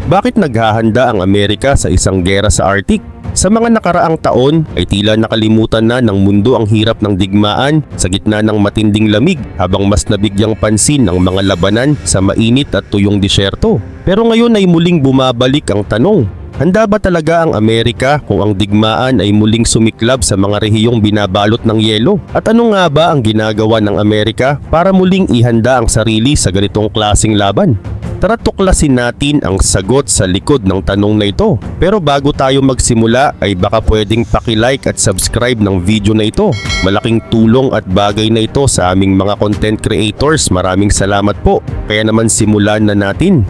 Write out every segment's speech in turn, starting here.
Bakit naghahanda ang Amerika sa isang giyera sa Arctic? Sa mga nakaraang taon ay tila nakalimutan na ng mundo ang hirap ng digmaan sa gitna ng matinding lamig habang mas nabigyang pansin ang mga labanan sa mainit at tuyong disyerto. Pero ngayon ay muling bumabalik ang tanong, handa ba talaga ang Amerika kung ang digmaan ay muling sumiklab sa mga rehiyong binabalot ng yelo? At ano nga ba ang ginagawa ng Amerika para muling ihanda ang sarili sa ganitong klaseng laban? Tara tuklasin natin ang sagot sa likod ng tanong na ito. Pero bago tayo magsimula ay baka pwedeng paki-like at subscribe ng video na ito. Malaking tulong at bagay na ito sa aming mga content creators. Maraming salamat po. Kaya naman simulan na natin.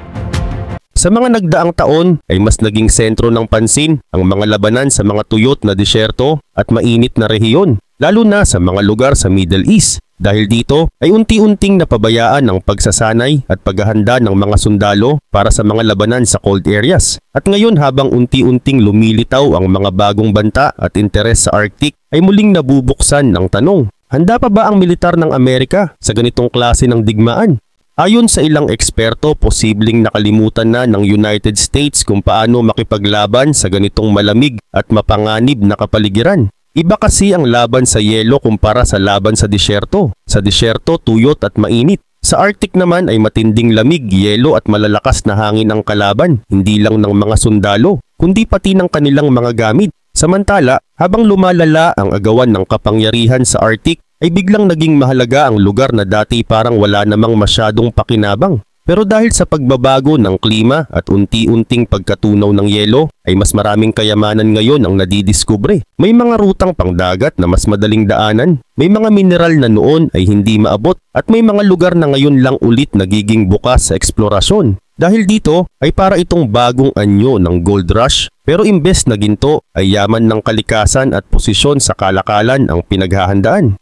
Sa mga nagdaang taon ay mas naging sentro ng pansin ang mga labanan sa mga tuyot na disyerto at mainit na rehiyon, lalo na sa mga lugar sa Middle East. Dahil dito ay unti-unting napabayaan ang pagsasanay at paghahanda ng mga sundalo para sa mga labanan sa cold areas. At ngayon habang unti-unting lumilitaw ang mga bagong banta at interes sa Arctic ay muling nabubuksan ng tanong, handa pa ba ang militar ng Amerika sa ganitong klase ng digmaan? Ayon sa ilang eksperto, posibleng nakalimutan na ng United States kung paano makipaglaban sa ganitong malamig at mapanganib na kapaligiran. Iba kasi ang laban sa yelo kumpara sa laban sa disyerto. Sa disyerto, tuyot at mainit. Sa Arctic naman ay matinding lamig, yelo at malalakas na hangin ang kalaban, hindi lang ng mga sundalo, kundi pati ng kanilang mga gamit. Samantala, habang lumalala ang agawan ng kapangyarihan sa Arctic, ay biglang naging mahalaga ang lugar na dati parang wala namang masyadong pakinabang. Pero dahil sa pagbabago ng klima at unti-unting pagkatunaw ng yelo, ay mas maraming kayamanan ngayon ang nadidiskubre. May mga rutang pangdagat na mas madaling daanan, may mga mineral na noon ay hindi maabot, at may mga lugar na ngayon lang ulit nagiging bukas sa eksplorasyon. Dahil dito ay para itong bagong anyo ng gold rush, pero imbes na ginto ay yaman ng kalikasan at posisyon sa kalakalan ang pinaghahandaan.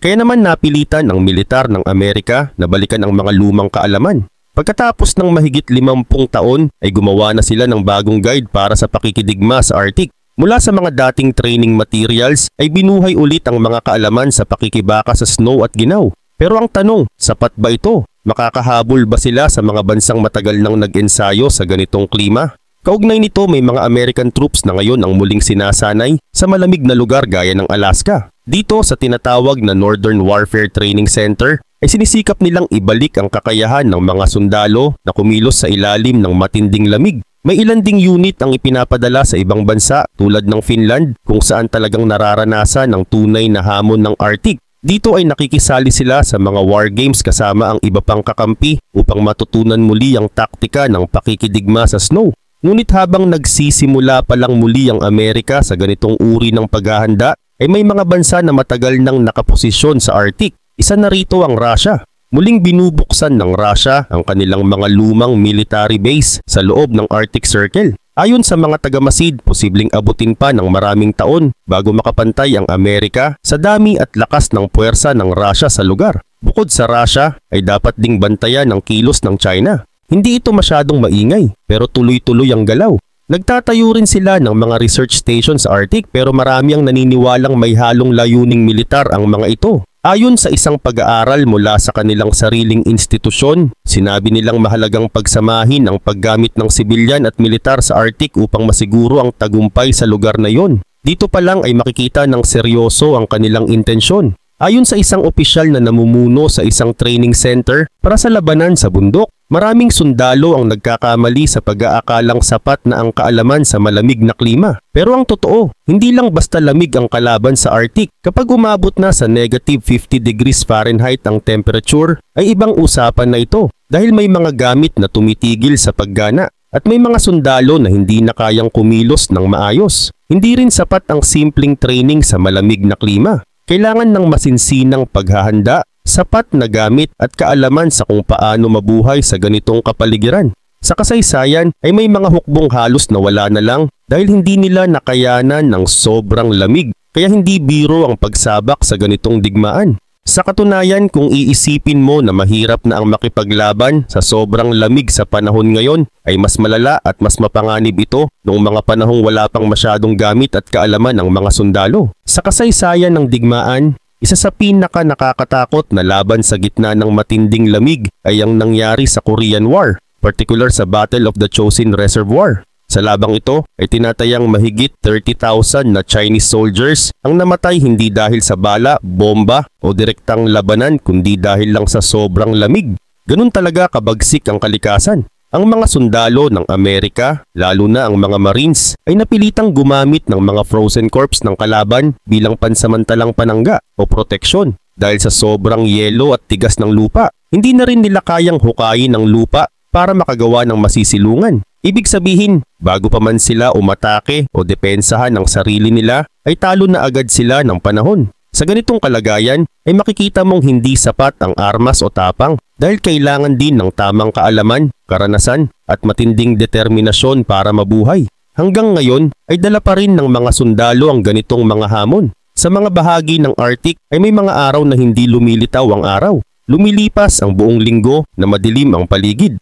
Kaya naman napilitan ang militar ng Amerika na balikan ang mga lumang kaalaman. Pagkatapos ng mahigit 50 taon ay gumawa na sila ng bagong guide para sa pakikidigma sa Arctic. Mula sa mga dating training materials ay binuhay ulit ang mga kaalaman sa pakikibaka sa snow at ginaw. Pero ang tanong, sapat ba ito? Makakahabol ba sila sa mga bansang matagal nang nag-ensayo sa ganitong klima? Kaugnay nito may mga American troops na ngayon ang muling sinasanay sa malamig na lugar gaya ng Alaska. Dito sa tinatawag na Northern Warfare Training Center ay sinisikap nilang ibalik ang kakayahan ng mga sundalo na kumilos sa ilalim ng matinding lamig. May ilan ding unit ang ipinapadala sa ibang bansa tulad ng Finland kung saan talagang nararanasan ang tunay na hamon ng Arctic. Dito ay nakikisali sila sa mga war games kasama ang iba pang kakampi upang matutunan muli ang taktika ng pakikidigma sa snow. Ngunit habang nagsisimula pa lang muli ang Amerika sa ganitong uri ng paghahanda, ay may mga bansa na matagal nang nakaposisyon sa Arctic. Isa na rito ang Russia. Muling binubuksan ng Russia ang kanilang mga lumang military base sa loob ng Arctic Circle. Ayon sa mga tagamasid, posibleng abutin pa ng maraming taon bago makapantay ang Amerika sa dami at lakas ng puwersa ng Russia sa lugar. Bukod sa Russia, ay dapat ding bantayan ang kilos ng China. Hindi ito masyadong maingay, pero tuloy-tuloy ang galaw. Nagtatayo rin sila ng mga research station sa Arctic pero marami ang naniniwalang may halong layuning militar ang mga ito. Ayon sa isang pag-aaral mula sa kanilang sariling institusyon, sinabi nilang mahalagang pagsamahin ang paggamit ng sibilyan at militar sa Arctic upang masiguro ang tagumpay sa lugar na yon. Dito pa lang ay makikita ng seryoso ang kanilang intensyon. Ayon sa isang opisyal na namumuno sa isang training center para sa labanan sa bundok, maraming sundalo ang nagkakamali sa pag-aakalang sapat na ang kaalaman sa malamig na klima. Pero ang totoo, hindi lang basta lamig ang kalaban sa Arctic. Kapag umabot na sa negative 50 degrees Fahrenheit ang temperature, ay ibang usapan na ito dahil may mga gamit na tumitigil sa paggana at may mga sundalo na hindi na kayang kumilos ng maayos. Hindi rin sapat ang simpleng training sa malamig na klima. Kailangan ng masinsinang paghahanda, sapat na gamit at kaalaman sa kung paano mabuhay sa ganitong kapaligiran. Sa kasaysayan ay may mga hukbong halos na wala na lang dahil hindi nila nakayanan ng sobrang lamig, kaya hindi biro ang pagsabak sa ganitong digmaan. Sa katunayan, kung iisipin mo na mahirap na ang makipaglaban sa sobrang lamig sa panahon ngayon, ay mas malala at mas mapanganib ito noong mga panahong wala pang masyadong gamit at kaalaman ng mga sundalo. Sa kasaysayan ng digmaan, isa sa pinaka nakakatakot na laban sa gitna ng matinding lamig ay ang nangyari sa Korean War. particular sa Battle of the Chosin Reservoir. Sa labang ito ay tinatayang mahigit 30,000 na Chinese soldiers ang namatay hindi dahil sa bala, bomba o direktang labanan kundi dahil lang sa sobrang lamig. Ganun talaga kabagsik ang kalikasan. Ang mga sundalo ng Amerika, lalo na ang mga Marines, ay napilitang gumamit ng mga frozen corpse ng kalaban bilang pansamantalang panangga o proteksyon dahil sa sobrang yelo at tigas ng lupa. Hindi na rin nila kayang hukayin ng lupa para makagawa ng masisilungan. Ibig sabihin, bago pa man sila umatake o depensahan ng sarili nila, ay talo na agad sila ng panahon. Sa ganitong kalagayan, ay makikita mong hindi sapat ang armas o tapang dahil kailangan din ng tamang kaalaman, karanasan at matinding determinasyon para mabuhay. Hanggang ngayon ay dala pa rin ng mga sundalo ang ganitong mga hamon. Sa mga bahagi ng Arctic ay may mga araw na hindi lumilitaw ang araw. Lumilipas ang buong linggo na madilim ang paligid.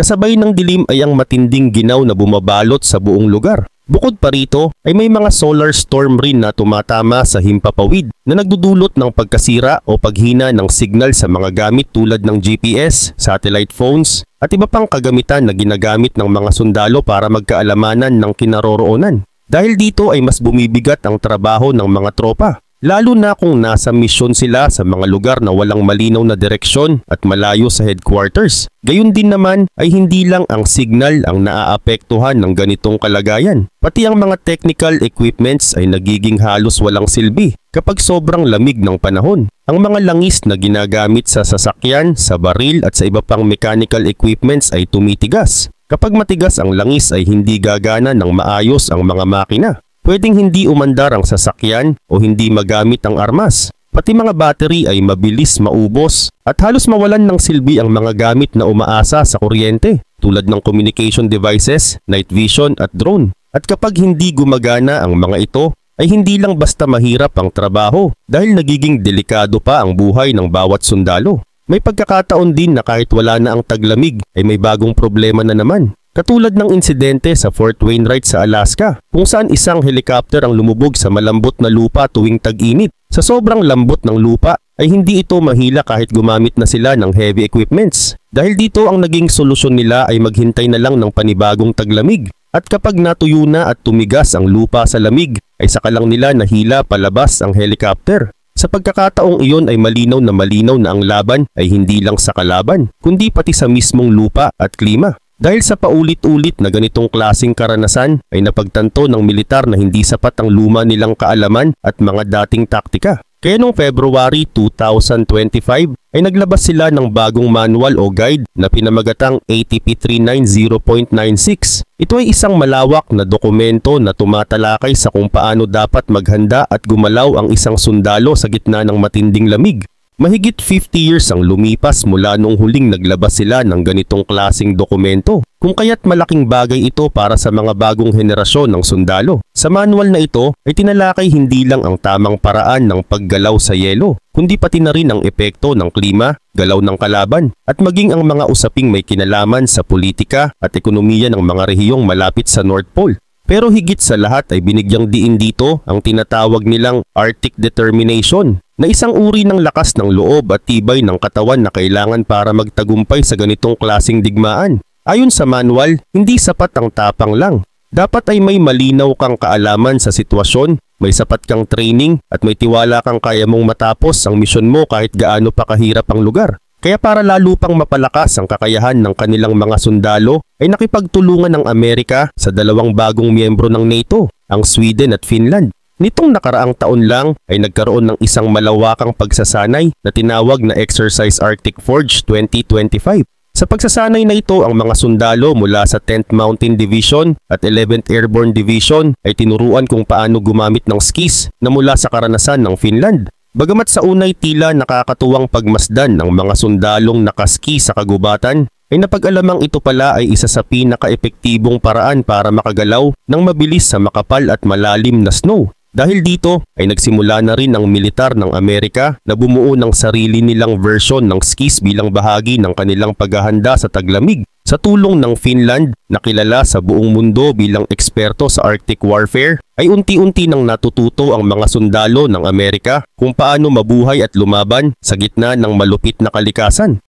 Kasabay ng dilim ay ang matinding ginaw na bumabalot sa buong lugar. Bukod pa rito ay may mga solar storm rin na tumatama sa himpapawid na nagdudulot ng pagkasira o paghina ng signal sa mga gamit tulad ng GPS, satellite phones at iba pang kagamitan na ginagamit ng mga sundalo para magkaalamanan ng kinaroroonan. Dahil dito ay mas bumibigat ang trabaho ng mga tropa. Lalo na kung nasa misyon sila sa mga lugar na walang malinaw na direksyon at malayo sa headquarters. Gayun din naman ay hindi lang ang signal ang naaapektuhan ng ganitong kalagayan. Pati ang mga technical equipments ay nagiging halos walang silbi kapag sobrang lamig ng panahon. Ang mga langis na ginagamit sa sasakyan, sa baril at sa iba pang mechanical equipments ay tumitigas. Kapag matigas ang langis ay hindi gagana ng maayos ang mga makina. Pwedeng hindi umandar ang sasakyan o hindi magamit ang armas. Pati mga battery ay mabilis maubos at halos mawalan ng silbi ang mga gamit na umaasa sa kuryente tulad ng communication devices, night vision at drone. At kapag hindi gumagana ang mga ito ay hindi lang basta mahirap ang trabaho dahil nagiging delikado pa ang buhay ng bawat sundalo. May pagkakataon din na kahit wala na ang taglamig ay may bagong problema na naman. Katulad ng insidente sa Fort Wainwright sa Alaska kung saan isang helicopter ang lumubog sa malambot na lupa tuwing tag-init. Sa sobrang lambot ng lupa ay hindi ito mahila kahit gumamit na sila ng heavy equipments. Dahil dito ang naging solusyon nila ay maghintay na lang ng panibagong taglamig. At kapag natuyo na at tumigas ang lupa sa lamig ay saka lang nila nahila palabas ang helicopter. Sa pagkakataong iyon ay malinaw na ang laban ay hindi lang sa kalaban kundi pati sa mismong lupa at klima. Dahil sa paulit-ulit na ganitong klaseng karanasan ay napagtanto ng militar na hindi sapat ang luma nilang kaalaman at mga dating taktika. Kaya noong February 2025 ay naglabas sila ng bagong manual o guide na pinamagatang ATP 390.96. Ito ay isang malawak na dokumento na tumatalakay sa kung paano dapat maghanda at gumalaw ang isang sundalo sa gitna ng matinding lamig. Mahigit 50 years ang lumipas mula nung huling naglabas sila ng ganitong klaseng dokumento, kung kaya't malaking bagay ito para sa mga bagong henerasyon ng sundalo. Sa manual na ito ay tinalakay hindi lang ang tamang paraan ng paggalaw sa yelo, kundi pati na rin ang epekto ng klima, galaw ng kalaban, at maging ang mga usaping may kinalaman sa politika at ekonomiya ng mga rehiyong malapit sa North Pole. Pero higit sa lahat ay binigyang diin dito ang tinatawag nilang Arctic Determination, na isang uri ng lakas ng loob at tibay ng katawan na kailangan para magtagumpay sa ganitong klaseng digmaan. Ayon sa manual, hindi sapat ang tapang lang. Dapat ay may malinaw kang kaalaman sa sitwasyon, may sapat kang training at may tiwala kang kaya mong matapos ang misyon mo kahit gaano pa kahirap ang lugar. Kaya para lalo pang mapalakas ang kakayahan ng kanilang mga sundalo ay nakipagtulungan ng Amerika sa dalawang bagong miyembro ng NATO, ang Sweden at Finland. Nitong nakaraang taon lang ay nagkaroon ng isang malawakang pagsasanay na tinawag na Exercise Arctic Forge 2025. Sa pagsasanay na ito, ang mga sundalo mula sa 10th Mountain Division at 11th Airborne Division ay tinuruan kung paano gumamit ng skis na mula sa karanasan ng Finland. Bagamat sa unay tila nakakatuwang pagmasdan ng mga sundalong nakaski sa kagubatan, ay napag-alamang ito pala ay isa sa pinaka-epektibong paraan para makagalaw ng mabilis sa makapal at malalim na snow. Dahil dito ay nagsimula na rin ang militar ng Amerika na bumuo ng sarili nilang version ng skis bilang bahagi ng kanilang paghahanda sa taglamig. Sa tulong ng Finland na kilala sa buong mundo bilang eksperto sa Arctic warfare, ay unti-unti nang natututo ang mga sundalo ng Amerika kung paano mabuhay at lumaban sa gitna ng malupit na kalikasan.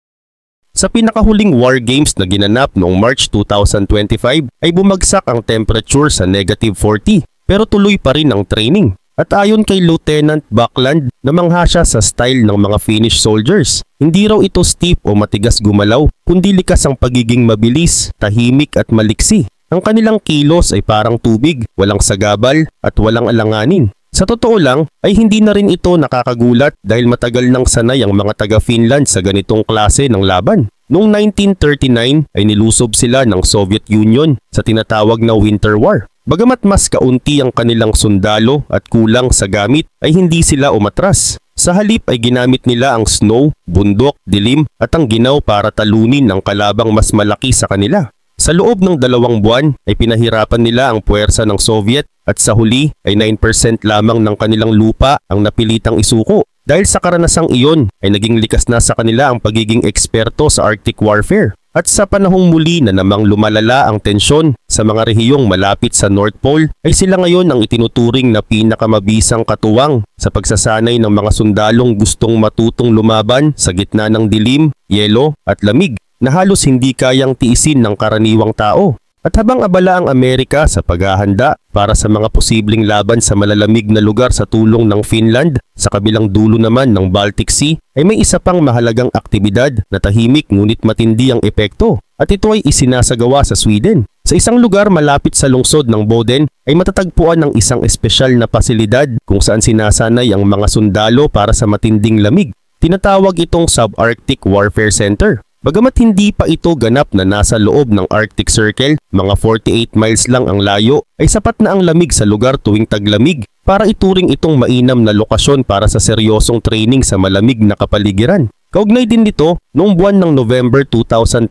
Sa pinakahuling war games na ginanap noong March 2025 ay bumagsak ang temperature sa -40 pero tuloy pa rin ang training. At ayon kay Lieutenant Buckland, namangha siya sa style ng mga Finnish soldiers. Hindi raw ito stiff o matigas gumalaw, kundi likas ang pagiging mabilis, tahimik at maliksi. Ang kanilang kilos ay parang tubig, walang sagabal at walang alanganin. Sa totoo lang ay hindi na rin ito nakakagulat dahil matagal nang sanay ang mga taga-Finland sa ganitong klase ng laban. Noong 1939 ay nilusob sila ng Soviet Union sa tinatawag na Winter War. Bagamat mas kaunti ang kanilang sundalo at kulang sa gamit ay hindi sila umatras. Sa halip ay ginamit nila ang snow, bundok, dilim at ang ginaw para talunin ang kalabang mas malaki sa kanila. Sa loob ng 2 buwan ay pinahirapan nila ang puwersa ng Soviet at sa huli ay 9% lamang ng kanilang lupa ang napilitang isuko. Dahil sa karanasang iyon ay naging likas na sa kanila ang pagiging eksperto sa Arctic warfare. At sa panahong muli na namang lumalala ang tensyon sa mga rehiyong malapit sa North Pole ay sila ngayon ang itinuturing na pinakamabisang katuwang sa pagsasanay ng mga sundalong gustong matutong lumaban sa gitna ng dilim, yelo at lamig na halos hindi kayang tiisin ng karaniwang tao. At habang abala ang Amerika sa paghahanda para sa mga posibleng laban sa malalamig na lugar sa tulong ng Finland, sa kabilang dulo naman ng Baltic Sea ay may isa pang mahalagang aktibidad na tahimik ngunit matindi ang epekto. At ito ay isinasagawa sa Sweden. Sa isang lugar malapit sa lungsod ng Boden ay matatagpuan ng isang espesyal na pasilidad kung saan sinasanay ang mga sundalo para sa matinding lamig. Tinatawag itong Subarctic Warfare Center. Bagamat hindi pa ito ganap na nasa loob ng Arctic Circle, mga 48 miles lang ang layo, ay sapat na ang lamig sa lugar tuwing taglamig para ituring itong mainam na lokasyon para sa seryosong training sa malamig na kapaligiran. Kaugnay din nito, noong buwan ng November 2024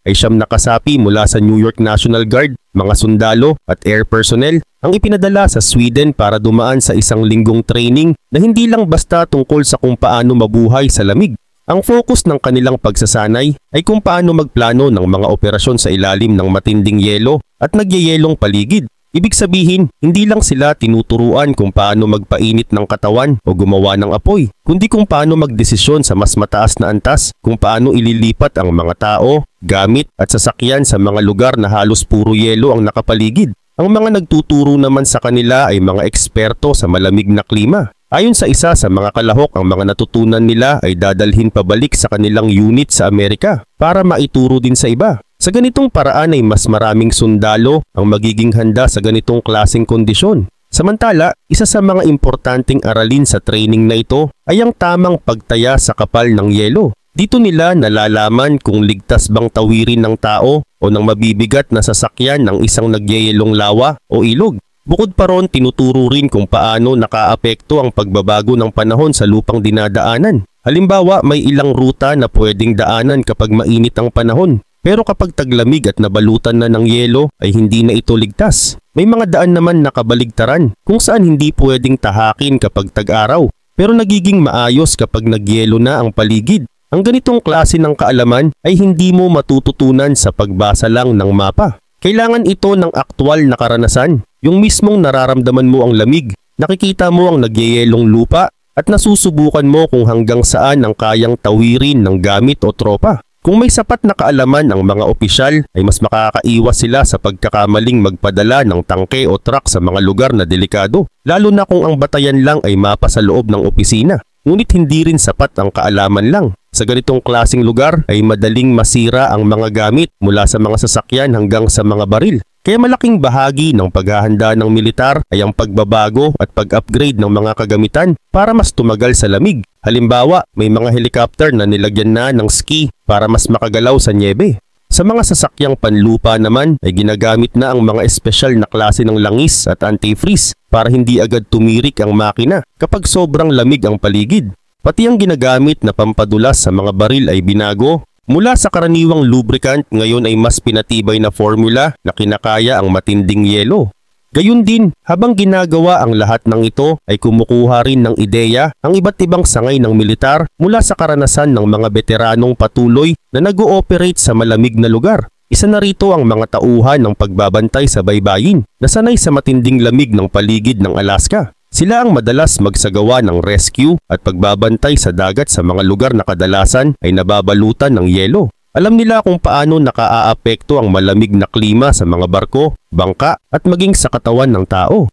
ay 9 na kasapi mula sa New York National Guard, mga sundalo at air personnel ang ipinadala sa Sweden para dumaan sa isang linggong training na hindi lang basta tungkol sa kung paano mabuhay sa lamig. Ang focus ng kanilang pagsasanay ay kung paano magplano ng mga operasyon sa ilalim ng matinding yelo at nagyayelong paligid. Ibig sabihin, hindi lang sila tinuturuan kung paano magpainit ng katawan o gumawa ng apoy, kundi kung paano magdesisyon sa mas mataas na antas, kung paano ililipat ang mga tao, gamit at sasakyan sa mga lugar na halos puro yelo ang nakapaligid. Ang mga nagtuturo naman sa kanila ay mga eksperto sa malamig na klima. Ayon sa isa sa mga kalahok, ang mga natutunan nila ay dadalhin pabalik sa kanilang unit sa Amerika para maituro din sa iba. Sa ganitong paraan ay mas maraming sundalo ang magiging handa sa ganitong klaseng kondisyon. Samantala, isa sa mga importanteng aralin sa training na ito ay ang tamang pagtaya sa kapal ng yelo. Dito nila nalalaman kung ligtas bang tawirin ng tao o ng mabibigat na sasakyan ng isang nagyayelong lawa o ilog. Bukod pa ron, tinuturo rin kung paano nakaapekto ang pagbabago ng panahon sa lupang dinadaanan. Halimbawa, may ilang ruta na pwedeng daanan kapag mainit ang panahon. Pero kapag taglamig at nabalutan na ng yelo ay hindi na ito ligtas. May mga daan naman na kabaligtaran kung saan hindi pwedeng tahakin kapag tag-araw. Pero nagiging maayos kapag nagyelo na ang paligid. Ang ganitong klase ng kaalaman ay hindi mo matututunan sa pagbasa lang ng mapa. Kailangan ito ng aktwal na karanasan. Yung mismong nararamdaman mo ang lamig, nakikita mo ang nagyayelong lupa at nasusubukan mo kung hanggang saan ang kayang tawirin ng gamit o tropa. Kung may sapat na kaalaman ang mga opisyal ay mas makakaiwas sila sa pagkakamaling magpadala ng tangke o truck sa mga lugar na delikado, lalo na kung ang batayan lang ay mapa sa loob ng opisina. Ngunit hindi rin sapat ang kaalaman lang. Sa ganitong klaseng lugar ay madaling masira ang mga gamit mula sa mga sasakyan hanggang sa mga baril. Kaya malaking bahagi ng paghahanda ng militar ay ang pagbabago at pag-upgrade ng mga kagamitan para mas tumagal sa lamig. Halimbawa, may mga helicopter na nilagyan na ng ski para mas makagalaw sa niebe. Sa mga sasakyang panlupa naman ay ginagamit na ang mga espesyal na klase ng langis at antifreeze para hindi agad tumirik ang makina kapag sobrang lamig ang paligid. Pati ang ginagamit na pampadulas sa mga baril ay binago. Mula sa karaniwang lubricant, ngayon ay mas pinatibay na formula na kinakaya ang matinding yelo. Gayun din, habang ginagawa ang lahat ng ito ay kumukuha rin ng ideya ang iba't ibang sangay ng militar mula sa karanasan ng mga veteranong patuloy na nag-ooperate sa malamig na lugar. Isa na rito ang mga tauhan ng pagbabantay sa baybayin na sanay sa matinding lamig ng paligid ng Alaska. Sila ang madalas magsagawa ng rescue at pagbabantay sa dagat sa mga lugar na kadalasan ay nababalutan ng yelo. Alam nila kung paano nakaaapekto ang malamig na klima sa mga barko, bangka at maging sa katawan ng tao.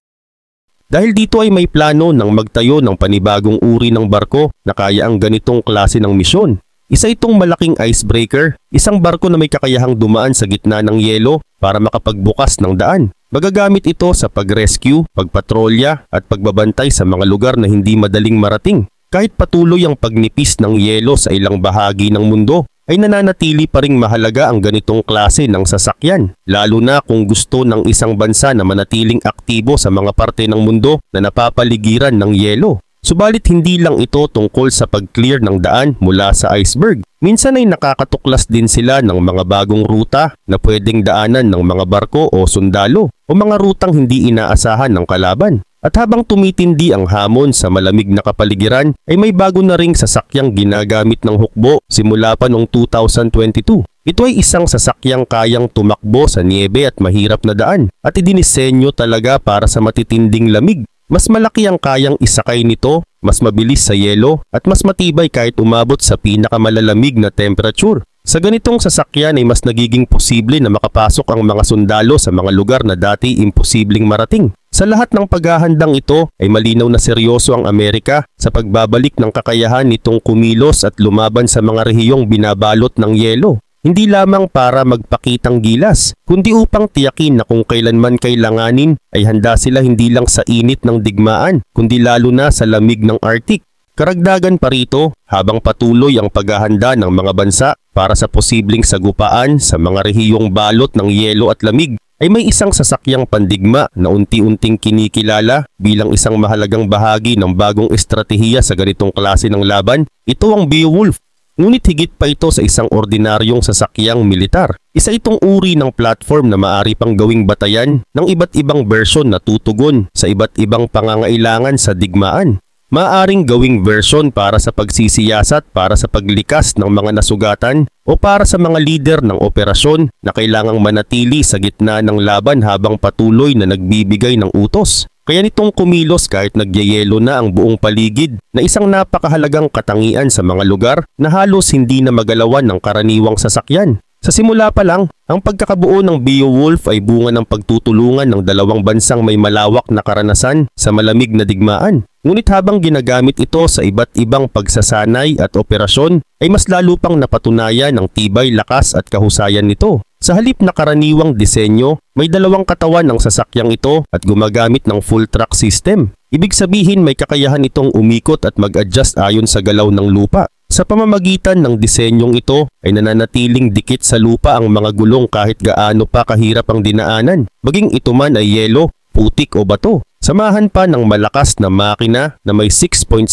Dahil dito ay may plano ng magtayo ng panibagong uri ng barko na kaya ang ganitong klase ng misyon. Isa itong malaking icebreaker, isang barko na may kakayahang dumaan sa gitna ng yelo para makapagbukas ng daan. Magagamit ito sa pag-rescue, pagpatrolya at pagbabantay sa mga lugar na hindi madaling marating. Kahit patuloy ang pagnipis ng yelo sa ilang bahagi ng mundo, ay nananatili pa ring mahalaga ang ganitong klase ng sasakyan, lalo na kung gusto ng isang bansa na manatiling aktibo sa mga parte ng mundo na napapaligiran ng yelo. Subalit hindi lang ito tungkol sa pag-clear ng daan mula sa iceberg. Minsan ay nakakatuklas din sila ng mga bagong ruta na pwedeng daanan ng mga barko o sundalo o mga rutang hindi inaasahan ng kalaban. At habang tumitindi ang hamon sa malamig na kapaligiran, ay may bago na ring sasakyang ginagamit ng hukbo simula pa noong 2022. Ito ay isang sasakyang kayang tumakbo sa niebe at mahirap na daan at idinisenyo talaga para sa matitinding lamig. Mas malaki ang kayang isakay nito, mas mabilis sa yelo at mas matibay kahit umabot sa pinakamalalamig na temperature. Sa ganitong sasakyan ay mas nagiging posible na makapasok ang mga sundalo sa mga lugar na dati imposibleng marating. Sa lahat ng paghahandang ito ay malinaw na seryoso ang Amerika sa pagbabalik ng kakayahan nitong kumilos at lumaban sa mga rehiyong binabalot ng yelo. Hindi lamang para magpakitang gilas, kundi upang tiyakin na kung kailanman kailanganin ay handa sila hindi lang sa init ng digmaan, kundi lalo na sa lamig ng Arctic. Karagdagan pa rito, habang patuloy ang paghahanda ng mga bansa para sa posibleng sagupaan sa mga rehiyong balot ng yelo at lamig, ay may isang sasakyang pandigma na unti-unting kinikilala bilang isang mahalagang bahagi ng bagong estratehiya sa ganitong klase ng laban. Ito ang Beowulf. Ngunit higit pa ito sa isang ordinaryong sasakyang militar. Isa itong uri ng platform na maaari pang gawing batayan ng iba't ibang bersyon na tutugon sa iba't ibang pangangailangan sa digmaan. Maaaring gawing version para sa pagsisiyasat, para sa paglikas ng mga nasugatan o para sa mga lider ng operasyon na kailangang manatili sa gitna ng laban habang patuloy na nagbibigay ng utos. Kaya nitong kumilos kahit nagyayelo na ang buong paligid na isang napakahalagang katangian sa mga lugar na halos hindi na magalawan ng karaniwang sasakyan. Sa simula pa lang, ang pagkakabuo ng Beowulf ay bunga ng pagtutulungan ng dalawang bansang may malawak na karanasan sa malamig na digmaan. Ngunit habang ginagamit ito sa iba't ibang pagsasanay at operasyon, ay mas lalo pang napatunayan ang tibay, lakas at kahusayan nito. Sa halip na karaniwang disenyo, may dalawang katawan ang sasakyang ito at gumagamit ng full track system. Ibig sabihin may kakayahan itong umikot at mag-adjust ayon sa galaw ng lupa. Sa pamamagitan ng disenyong ito ay nananatiling dikit sa lupa ang mga gulong kahit gaano pa kahirap ang dinaanan, maging ito man ay yelo, putik o bato. Samahan pa ng malakas na makina na may 6.7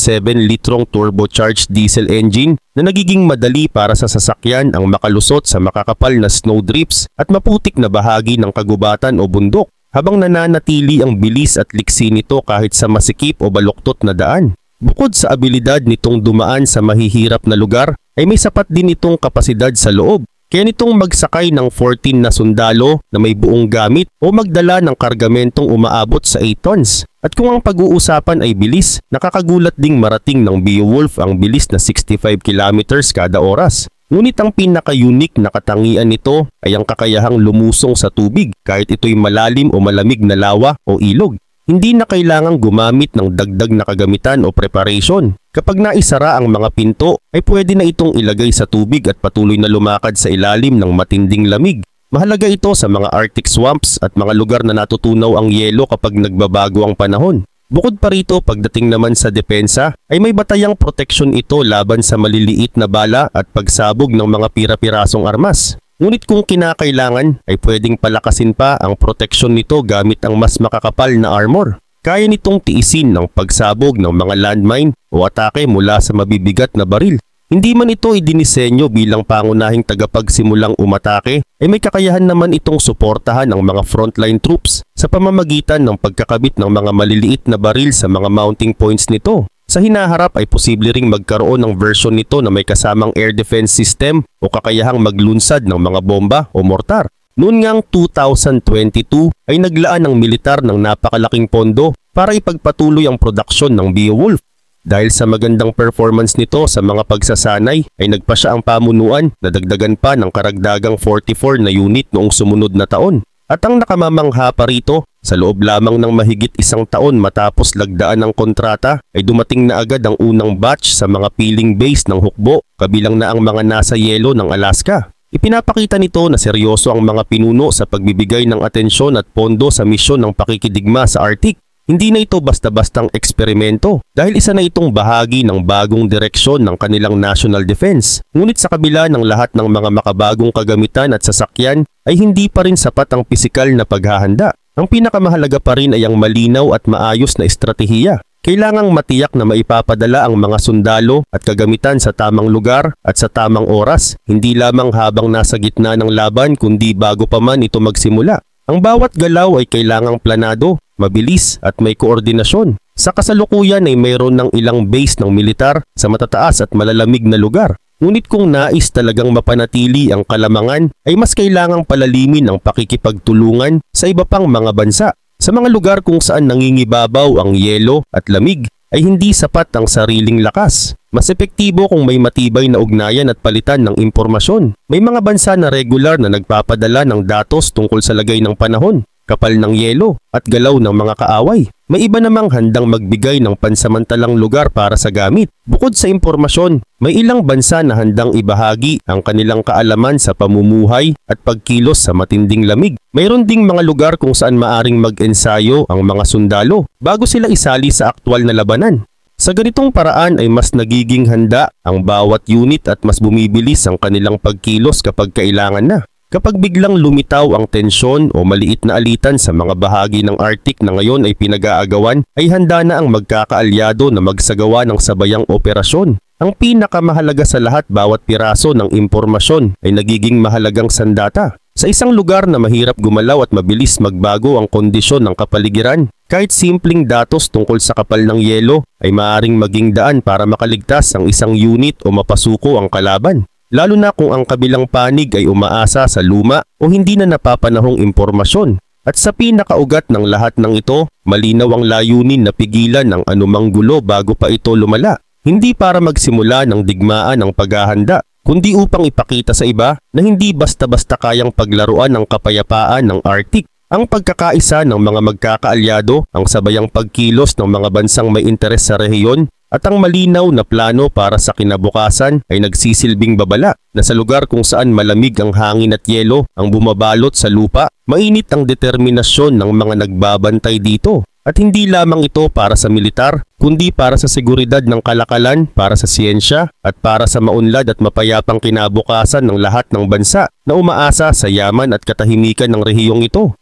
litrong turbocharged diesel engine na nagiging madali para sa sasakyan ang makalusot sa makakapal na snowdrifts at maputik na bahagi ng kagubatan o bundok, habang nananatili ang bilis at liksi nito kahit sa masikip o baluktot na daan. Bukod sa abilidad nitong dumaan sa mahihirap na lugar, ay may sapat din itong kapasidad sa loob. Kaya nitong magsakay ng 14 na sundalo na may buong gamit o magdala ng kargamentong umaabot sa 8 tons. At kung ang pag-uusapan ay bilis, nakakagulat ding marating ng Beowulf ang bilis na 65 kilometers kada oras. Ngunit ang pinaka-unique na katangian nito ay ang kakayahang lumusong sa tubig kahit ito'y malalim o malamig na lawa o ilog. Hindi na kailangang gumamit ng dagdag na kagamitan o preparation. Kapag naisara ang mga pinto, ay pwede na itong ilagay sa tubig at patuloy na lumakad sa ilalim ng matinding lamig. Mahalaga ito sa mga Arctic swamps at mga lugar na natutunaw ang yelo kapag nagbabago ang panahon. Bukod pa rito, pagdating naman sa depensa, ay may batayang proteksyon ito laban sa maliliit na bala at pagsabog ng mga pira-pirasong armas. Ngunit kung kinakailangan ay pwedeng palakasin pa ang proteksyon nito gamit ang mas makakapal na armor. Kaya nitong tiisin ng pagsabog ng mga landmine o atake mula sa mabibigat na baril. Hindi man ito idinisenyo bilang pangunahing tagapagsimulang umatake, ay may kakayahan naman itong suportahan ang mga frontline troops sa pamamagitan ng pagkakabit ng mga maliliit na baril sa mga mounting points nito. Sa hinaharap ay posible ring magkaroon ng version nito na may kasamang air defense system o kakayahang maglunsad ng mga bomba o mortar. Noon ngang 2022 ay naglaan ng militar ng napakalaking pondo para ipagpatuloy ang produksyon ng Beowulf. Dahil sa magandang performance nito sa mga pagsasanay ay nagpa siya ang pamunuan na dagdagan pa ng karagdagang 44 na unit noong sumunod na taon. At ang nakamamangha pa rito, sa loob lamang ng mahigit isang taon matapos lagdaan ng kontrata ay dumating na agad ang unang batch sa mga peeling base ng hukbo, kabilang na ang mga nasa yelo ng Alaska. Ipinapakita nito na seryoso ang mga pinuno sa pagbibigay ng atensyon at pondo sa misyon ng pakikidigma sa Arctic. Hindi na ito basta-bastang eksperimento dahil isa na itong bahagi ng bagong direksyon ng kanilang national defense. Ngunit sa kabila ng lahat ng mga makabagong kagamitan at sasakyan ay hindi pa rin sapat ang pisikal na paghahanda. Ang pinakamahalaga pa rin ay ang malinaw at maayos na estratehiya. Kailangang matiyak na maipapadala ang mga sundalo at kagamitan sa tamang lugar at sa tamang oras, hindi lamang habang nasa gitna ng laban kundi bago pa man ito magsimula. Ang bawat galaw ay kailangang planado, mabilis at may koordinasyon. Sa kasalukuyan ay mayroon ng ilang base ng militar sa matataas at malalamig na lugar. Ngunit kung nais talagang mapanatili ang kalamangan ay mas kailangang palalimin ang pakikipagtulungan sa iba pang mga bansa. Sa mga lugar kung saan nangingibabaw ang yelo at lamig ay hindi sapat ang sariling lakas. Mas epektibo kung may matibay na ugnayan at palitan ng impormasyon. May mga bansa na regular na nagpapadala ng datos tungkol sa lagay ng panahon, kapal ng yelo at galaw ng mga kaaway. May iba namang handang magbigay ng pansamantalang lugar para sa gamit. Bukod sa impormasyon, may ilang bansa na handang ibahagi ang kanilang kaalaman sa pamumuhay at pagkilos sa matinding lamig. Mayroon ding mga lugar kung saan maaring mag-ensayo ang mga sundalo bago sila isali sa aktwal na labanan. Sa ganitong paraan ay mas nagiging handa ang bawat unit at mas bumibilis ang kanilang pagkilos kapag kailangan na. Kapag biglang lumitaw ang tensyon o maliit na alitan sa mga bahagi ng Arctic na ngayon ay pinag-aagawan, ay handa na ang magkakaalyado na magsagawa ng sabayang operasyon. Ang pinakamahalaga sa lahat, bawat piraso ng impormasyon ay nagiging mahalagang sandata. Sa isang lugar na mahirap gumalaw at mabilis magbago ang kondisyon ng kapaligiran, kahit simpleng datos tungkol sa kapal ng yelo ay maaaring maging daan para makaligtas ang isang unit o mapasuko ang kalaban. Lalo na kung ang kabilang panig ay umaasa sa luma o hindi na napapanahong impormasyon. At sa pinakaugat ng lahat ng ito, malinaw ang layunin na pigilan ang anumang gulo bago pa ito lumala. Hindi para magsimula ng digmaan ang paghahanda, kundi upang ipakita sa iba na hindi basta-basta kayang paglaruan ng kapayapaan ng Arctic. Ang pagkakaisa ng mga magkakaalyado, ang sabayang pagkilos ng mga bansang may interes sa rehiyon, at ang malinaw na plano para sa kinabukasan ay nagsisilbing babala na sa lugar kung saan malamig ang hangin at yelo ang bumabalot sa lupa, mainit ang determinasyon ng mga nagbabantay dito. At hindi lamang ito para sa militar, kundi para sa seguridad ng kalakalan, para sa siyensya, at para sa maunlad at mapayapang kinabukasan ng lahat ng bansa na umaasa sa yaman at katahimikan ng rehiyong ito.